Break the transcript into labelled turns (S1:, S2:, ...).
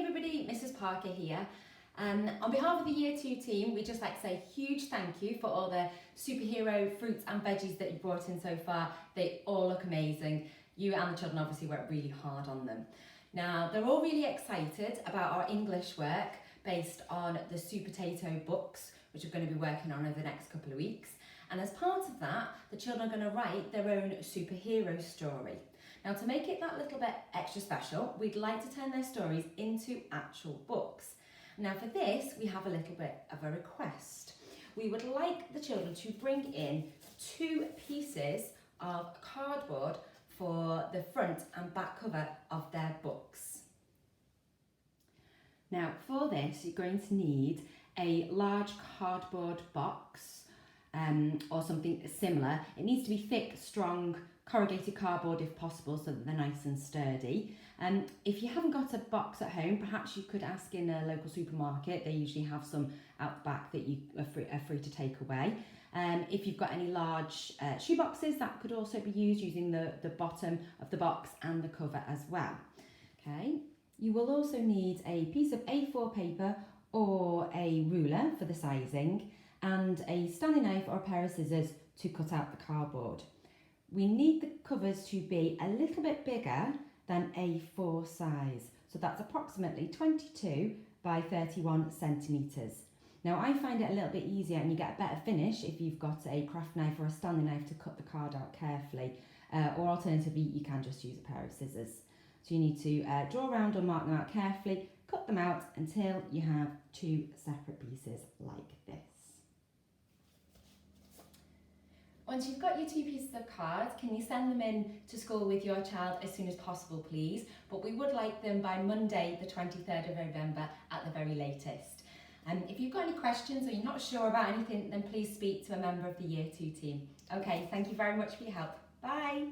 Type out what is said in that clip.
S1: everybody, Mrs. Parker here. On behalf of the Year 2 team, we'd just like to say a huge thank you for all the superhero fruits and veggies that you've brought in so far. They all look amazing. You and the children obviously worked really hard on them. Now, they're all really excited about our English work based on the Supertato books, which we're going to be working on over the next couple of weeks. And as part of that, the children are going to write their own superhero story. Now, to make it that little bit extra special, we'd like to turn their stories into actual books. Now, for this, we have a little bit of a request. We would like the children to bring in 2 pieces of cardboard for the front and back cover of their books. Now, for this, you're going to need a large cardboard box or something similar. It needs to be thick, strong, corrugated cardboard if possible, so that they're nice and sturdy. If you haven't got a box at home, perhaps you could ask in a local supermarket. They usually have some out the back that you are free to take away. If you've got any large shoe boxes, that could also be used using the bottom of the box and the cover as well. Okay. You will also need a piece of A4 paper or a ruler for the sizing and a Stanley knife or a pair of scissors to cut out the cardboard. We need the covers to be a little bit bigger than A4 size. So that's approximately 22 by 31 centimetres. Now, I find it a little bit easier and you get a better finish if you've got a craft knife or a Stanley knife to cut the card out carefully. Or alternatively, you can just use a pair of scissors. So you need to draw around or mark them out carefully, cut them out until you have 2 separate pieces like this. Once you've got your 2 pieces of cards, can you send them in to school with your child as soon as possible, please? But we would like them by Monday, the 23rd of November at the very latest. If you've got any questions or you're not sure about anything, then please speak to a member of the Year 2 team. Okay, thank you very much for your help. Bye.